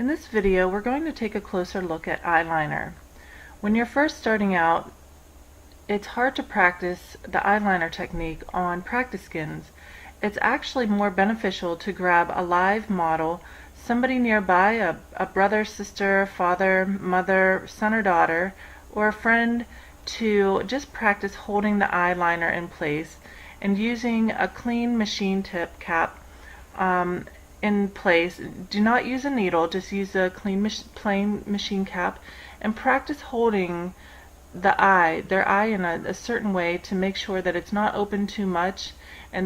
In this video, we're going to take a closer look at eyeliner. When you're first starting out, it's hard to practice the eyeliner technique on practice skins. It's actually more beneficial to grab a live model, somebody nearby, a brother, sister, father, mother, son or daughter, or a friend, to just practice holding the eyeliner in place and using a clean machine tip cap in place. Do not use a needle, just use a clean plain machine cap, and practice holding their eye in a certain way to make sure that it's not open too much,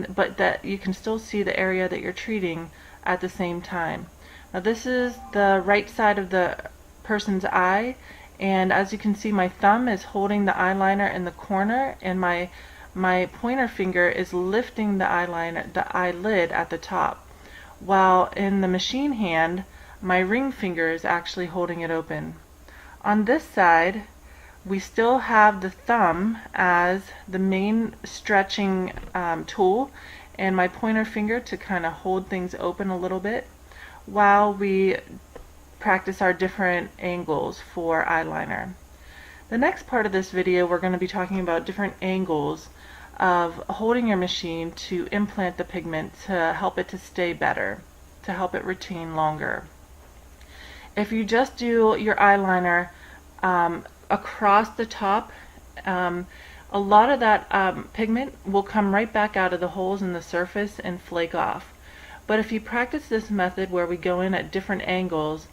but that you can still see the area that you're treating at the same time. Now this is the right side of the person's eye, and as you can see, my thumb is holding the eyeliner in the corner, and my pointer finger is lifting the eyelid at the top, while in the machine hand, my ring finger is actually holding it open. On this side, we still have the thumb as the main stretching tool, and my pointer finger to kind of hold things open a little bit while we practice our different angles for eyeliner. The next part of this video, we're going to be talking about different angles of holding your machine to implant the pigment to help it to stay better, to help it retain longer. If you just do your eyeliner across the top, a lot of that pigment will come right back out of the holes in the surface and flake off. But if you practice this method where we go in at different angles,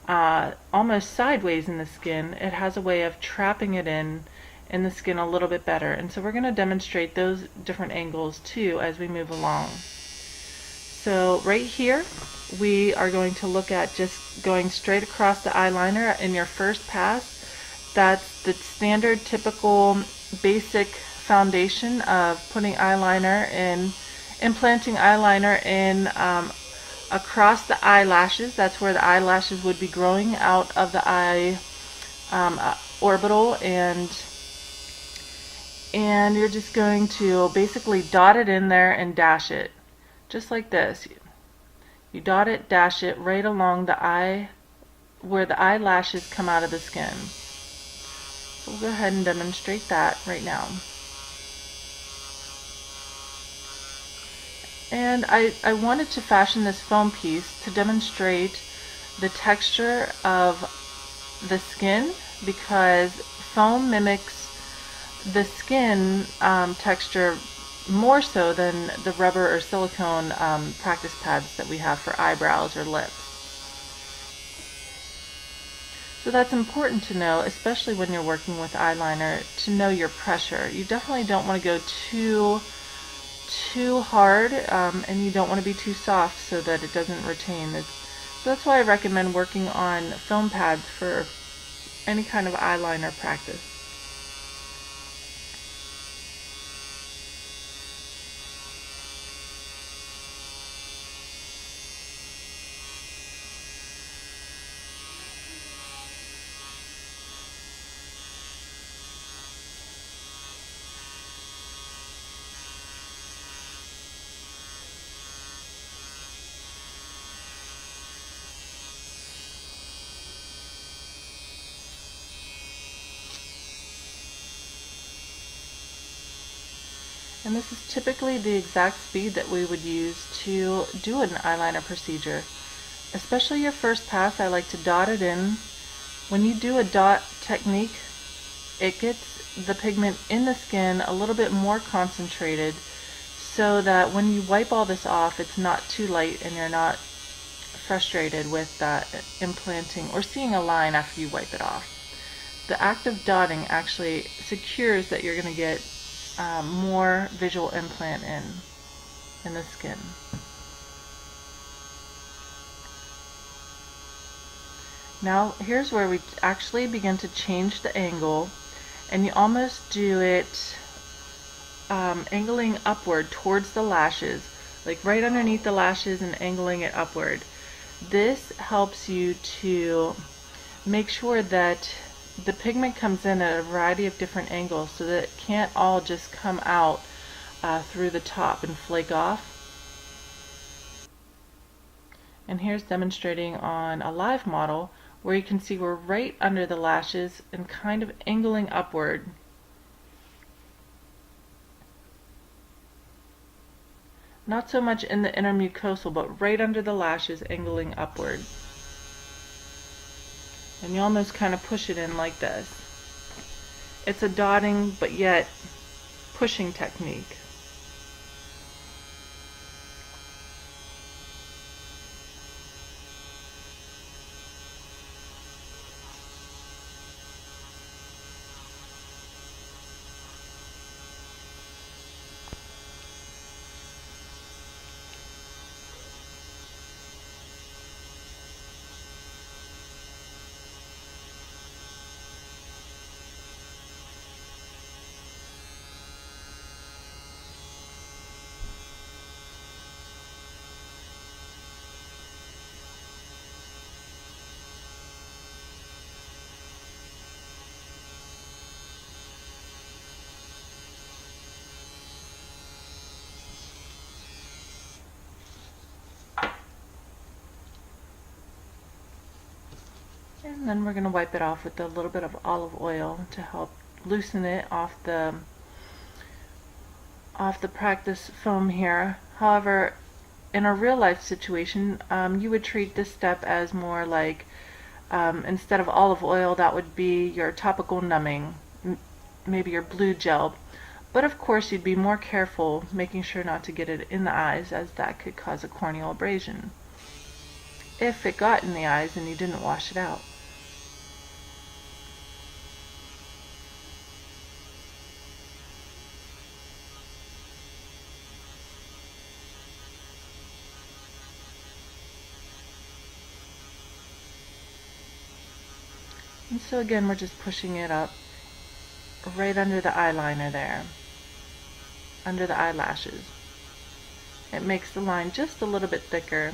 almost sideways in the skin, it has a way of trapping it in the skin a little bit better. And so we're going to demonstrate those different angles too as we move along. So right here we are going to look at just going straight across the eyeliner in your first pass. That's the standard, typical, basic foundation of putting eyeliner in, implanting eyeliner in across the eyelashes. That's where the eyelashes would be growing out of the eye orbital, and you're just going to basically dot it in there and dash it, just like this. You dot it, dash it right along the eye where the eyelashes come out of the skin. So we'll go ahead and demonstrate that right now. And I wanted to fashion this foam piece to demonstrate the texture of the skin, because foam mimics the skin texture more so than the rubber or silicone practice pads that we have for eyebrows or lips. So that's important to know, especially when you're working with eyeliner, to know your pressure. You definitely don't want to go too hard, and you don't want to be too soft so that it doesn't retain. So that's why I recommend working on foam pads for any kind of eyeliner practice. And this is typically the exact speed that we would use to do an eyeliner procedure. Especially your first pass, I like to dot it in. When you do a dot technique, it gets the pigment in the skin a little bit more concentrated, so that when you wipe all this off, it's not too light and you're not frustrated with implanting or seeing a line after you wipe it off. The act of dotting actually secures that you're going to get more visual implant in the skin. Now here's where we actually begin to change the angle, and you almost do it angling upward towards the lashes, like right underneath the lashes and angling it upward. This helps you to make sure that the pigment comes in at a variety of different angles, so that it can't all just come out through the top and flake off. And here's demonstrating on a live model where you can see we're right under the lashes and kind of angling upward. Not so much in the inner mucosal, but right under the lashes, angling upward. And you almost kind of push it in like this. It's a dotting, but yet pushing technique. And then we're going to wipe it off with a little bit of olive oil to help loosen it off the practice foam here. However, in a real life situation, you would treat this step as more like instead of olive oil, that would be your topical numbing, maybe your blue gel. But of course, you'd be more careful making sure not to get it in the eyes, as that could cause a corneal abrasion if it got in the eyes and you didn't wash it out. And so again, we're just pushing it up right under the eyeliner there, under the eyelashes. It makes the line just a little bit thicker,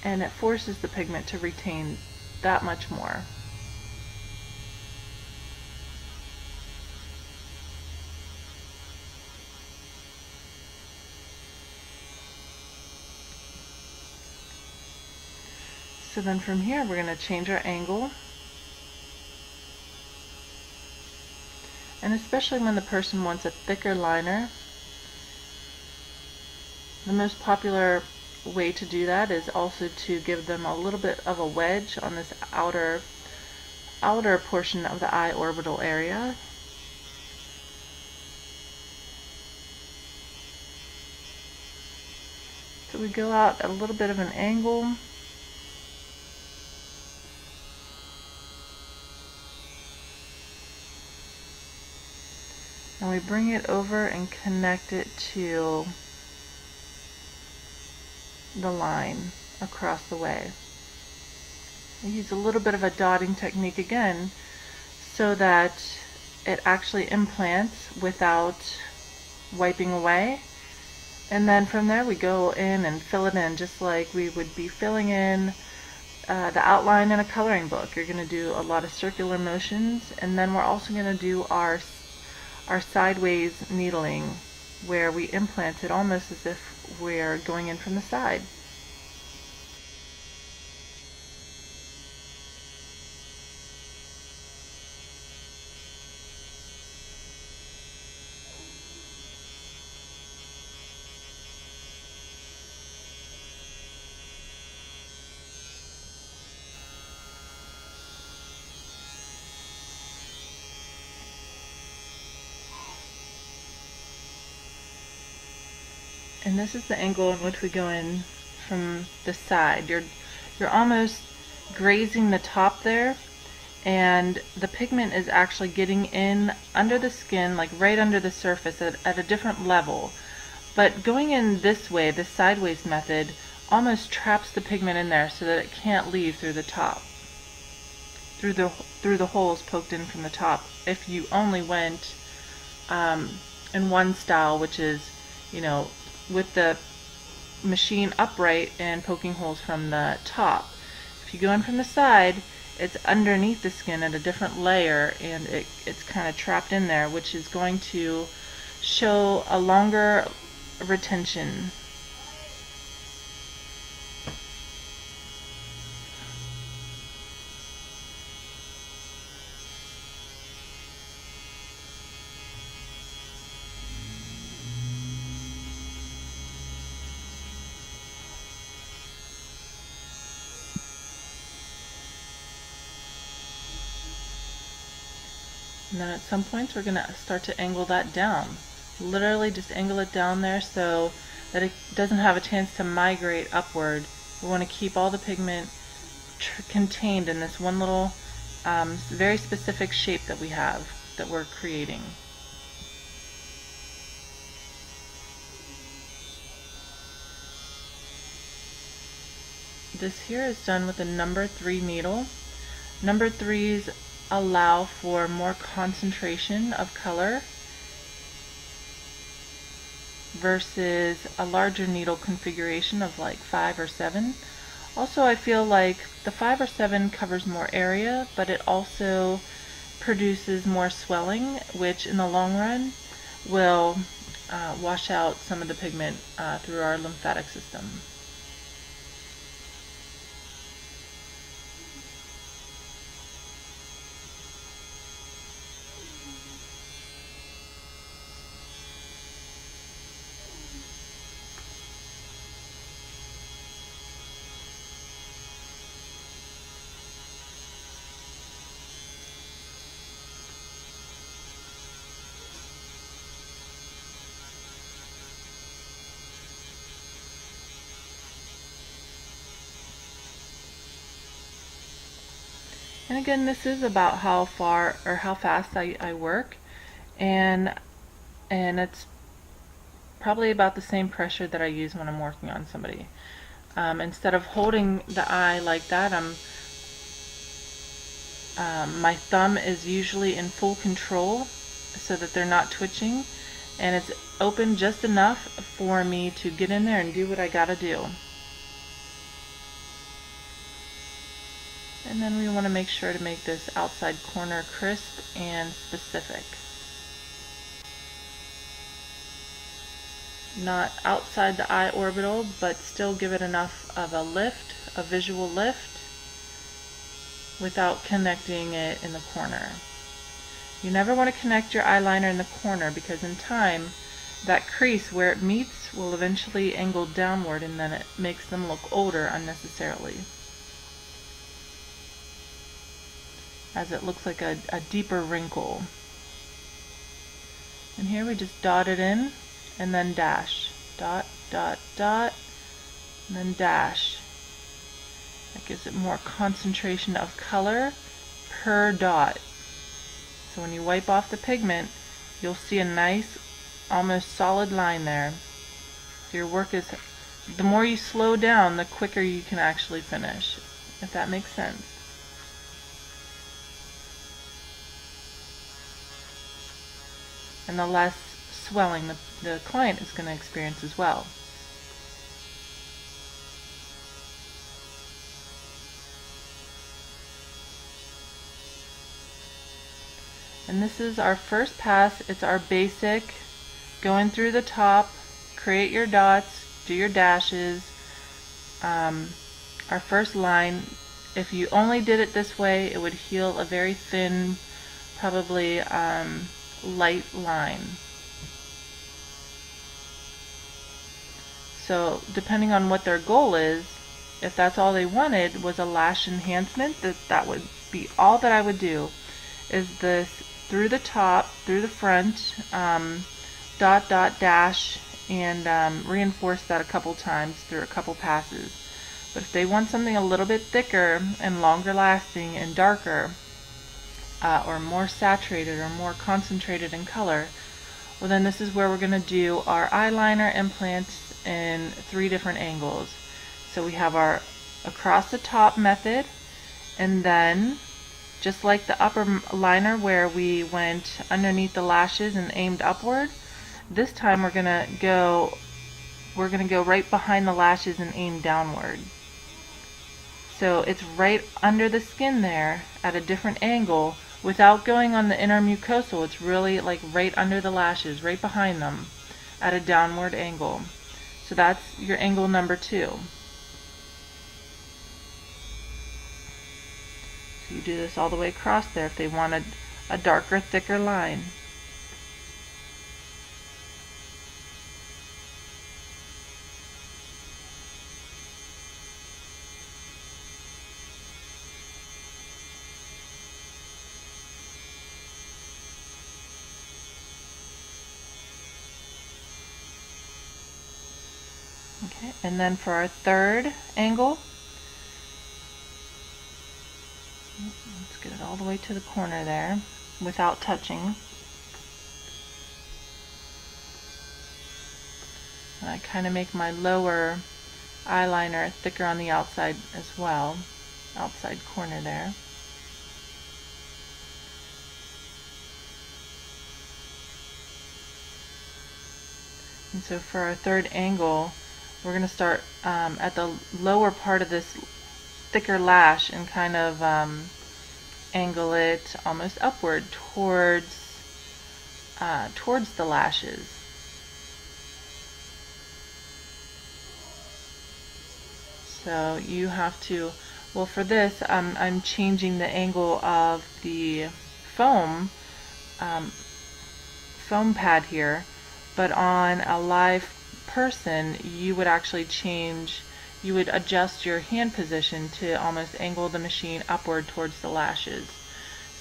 and it forces the pigment to retain that much more. So then from here we're going to change our angle, and especially when the person wants a thicker liner, the most popular way to do that is also to give them a little bit of a wedge on this outer portion of the eye orbital area. So we go out at a little bit of an angle. And we bring it over and connect it to the line across the way. We use a little bit of a dotting technique again so that it actually implants without wiping away. And then from there we go in and fill it in just like we would be filling in the outline in a coloring book. You're going to do a lot of circular motions, and then we're also going to do our sideways needling, where we implant it almost as if we're going in from the side. And this is the angle in which we go in from the side. You're almost grazing the top there, and the pigment is actually getting in under the skin, like right under the surface at a different level. But going in this way, this sideways method, almost traps the pigment in there so that it can't leave through the top, through the holes poked in from the top. If you only went in one style, which is, you know, with the machine upright and poking holes from the top. If you go in from the side, it's underneath the skin at a different layer, and it's kind of trapped in there, which is going to show a longer retention. And then at some points we're going to start to angle that down. Literally just angle it down there so that it doesn't have a chance to migrate upward. We want to keep all the pigment contained in this one little very specific shape that we have, that we're creating. This here is done with a number 3 needle. Number 3s allow for more concentration of color versus a larger needle configuration of like 5 or 7. Also, I feel like the 5 or 7 covers more area, but it also produces more swelling, which in the long run will wash out some of the pigment through our lymphatic system. And again, this is about how far or how fast I work, and it's probably about the same pressure that I use when I'm working on somebody. Instead of holding the eye like that, my thumb is usually in full control so that they're not twitching, and it's open just enough for me to get in there and do what I gotta do. And then we want to make sure to make this outside corner crisp and specific. Not outside the eye orbital, but still give it enough of a lift, a visual lift, without connecting it in the corner. You never want to connect your eyeliner in the corner, because in time, that crease where it meets will eventually angle downward, and then it makes them look older unnecessarily, as it looks like a deeper wrinkle. And here we just dot it in and then dash. Dot, dot, dot, and then dash. That gives it more concentration of color per dot. So when you wipe off the pigment, you'll see a nice, almost solid line there. So your work is, the more you slow down, the quicker you can actually finish, if that makes sense. And the less swelling the client is going to experience as well. And this is our first pass. It's our basic, going through the top, create your dots, do your dashes. Our first line, if you only did it this way, it would heal a very thin, probably light line. So depending on what their goal is, if that's all they wanted was a lash enhancement, that would be all that I would do, is this through the top, through the front, dot, dot, dash, and reinforce that a couple times through a couple passes. But if they want something a little bit thicker and longer lasting and darker, or more saturated or more concentrated in color, well then this is where we're going to do our eyeliner implants in 3 different angles. So we have our across the top method, and then just like the upper liner where we went underneath the lashes and aimed upward, this time we're gonna go right behind the lashes and aim downward. So it's right under the skin there at a different angle without going on the inner mucosal. It's really like right under the lashes, right behind them. at a downward angle. So that's your angle number 2. So you do this all the way across there if they want a darker, thicker line. Okay, and then for our third angle, let's get it all the way to the corner there without touching. And I kind of make my lower eyeliner thicker on the outside as well, outside corner there. And so for our third angle, we're going to start at the lower part of this thicker lash and kind of angle it almost upward towards the lashes. So you have to, well, for this I'm changing the angle of the foam pad here, but on a live person you would actually change, you would adjust your hand position to almost angle the machine upward towards the lashes.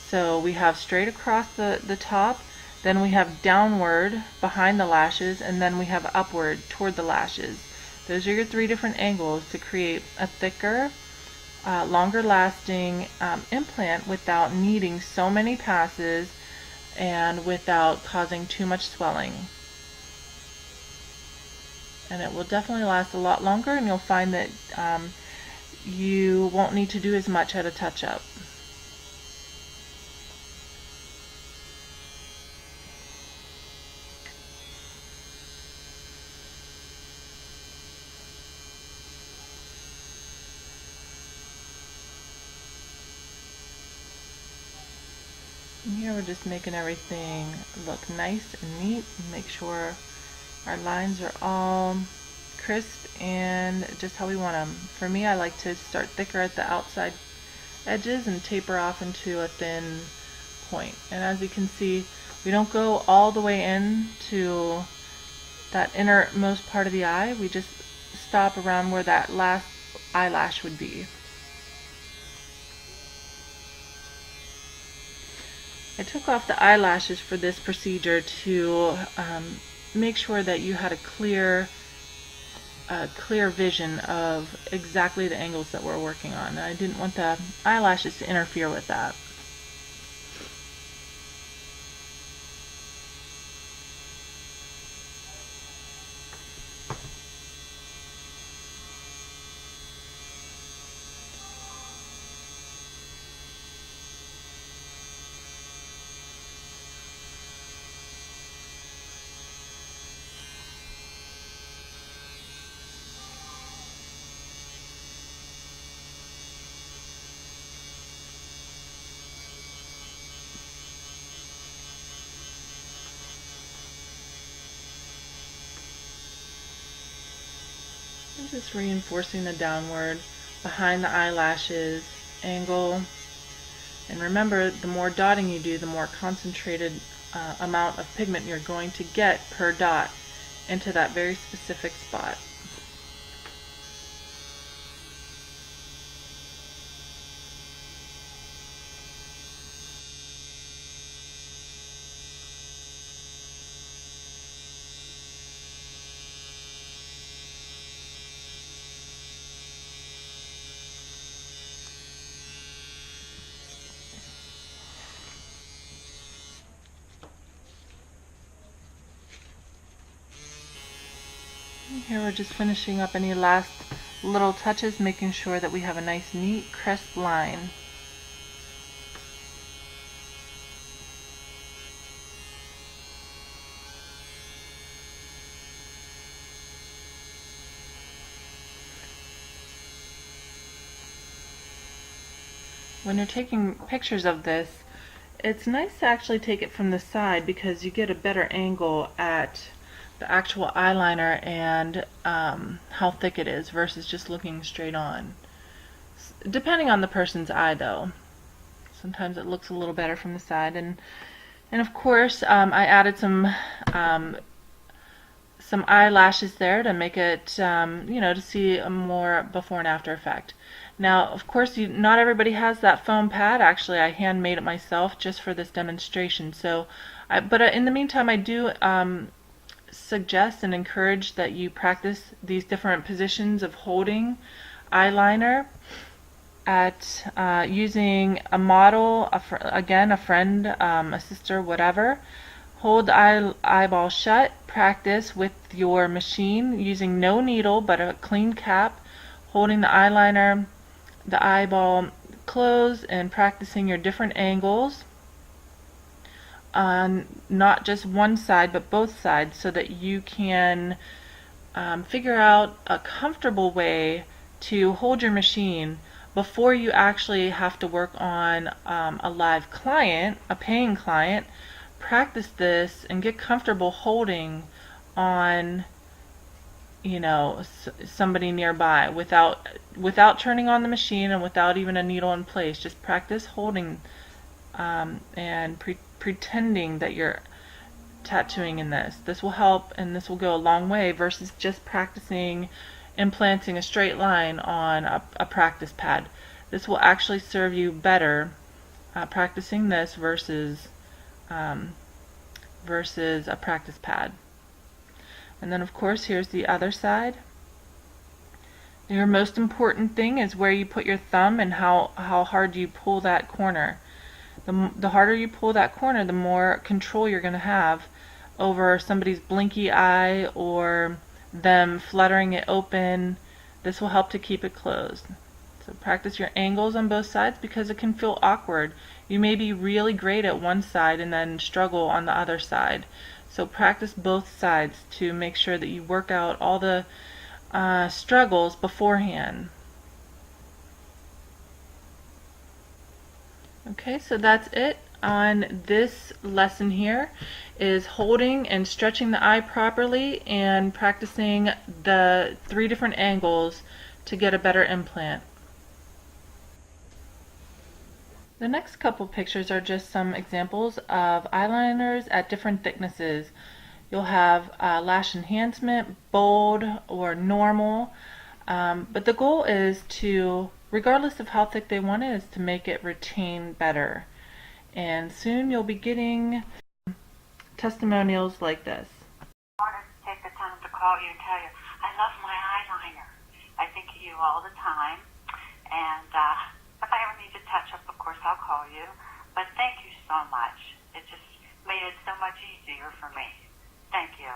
So we have straight across the top, then we have downward behind the lashes, and then we have upward toward the lashes. Those are your 3 different angles to create a thicker, longer lasting implant without needing so many passes and without causing too much swelling. And it will definitely last a lot longer, and you'll find that you won't need to do as much at a touch-up. And here we're just making everything look nice and neat, and make sure our lines are all crisp and just how we want them. For me, I like to start thicker at the outside edges and taper off into a thin point. And as you can see, we don't go all the way in to that innermost part of the eye. We just stop around where that last eyelash would be. I took off the eyelashes for this procedure to make sure that you had a clear vision of exactly the angles that we're working on. And I didn't want the eyelashes to interfere with that. I'm just reinforcing the downward behind the eyelashes angle. And remember, the more dotting you do, the more concentrated amount of pigment you're going to get per dot into that very specific spot. Here we're just finishing up any last little touches, making sure that we have a nice, neat, crisp line. When you're taking pictures of this, it's nice to actually take it from the side because you get a better angle at the actual eyeliner and how thick it is versus just looking straight on. Depending on the person's eye though. Sometimes it looks a little better from the side. And of course I added some eyelashes there to make it, you know, to see a more before and after effect. Now, of course, not everybody has that foam pad. Actually, I handmade it myself just for this demonstration. So, but in the meantime, I do suggest and encourage that you practice these different positions of holding eyeliner at using a model, again, a friend, a sister, whatever. Hold the eyeball shut. Practice with your machine using no needle but a clean cap, holding the eyeliner, the eyeball closed, and practicing your different angles on not just one side but both sides, so that you can figure out a comfortable way to hold your machine before you actually have to work on a live client, a paying client. Practice this and get comfortable holding on, you know, somebody nearby without turning on the machine and without even a needle in place. Just practice holding and pretending that you're tattooing in this. This will help, and this will go a long way versus just practicing implanting a straight line on a practice pad. This will actually serve you better practicing this versus a practice pad. And then of course here's the other side. Your most important thing is where you put your thumb and how hard you pull that corner. The harder you pull that corner, the more control you're going to have over somebody's blinky eye or them fluttering it open. This will help to keep it closed. So practice your angles on both sides because it can feel awkward. You may be really great at one side and then struggle on the other side. So practice both sides to make sure that you work out all the struggles beforehand. Okay, so that's it on this lesson here, is holding and stretching the eye properly and practicing the 3 different angles to get a better implant. The next couple pictures are just some examples of eyeliners at different thicknesses. You'll have lash enhancement, bold, or normal, but the goal is to, regardless of how thick they want it, is to make it retain better. And soon you'll be getting testimonials like this. I wanted to take the time to call you and tell you I love my eyeliner. I think of you all the time, and if I ever need to touch up, of course I'll call you. But thank you so much. It just made it so much easier for me. Thank you.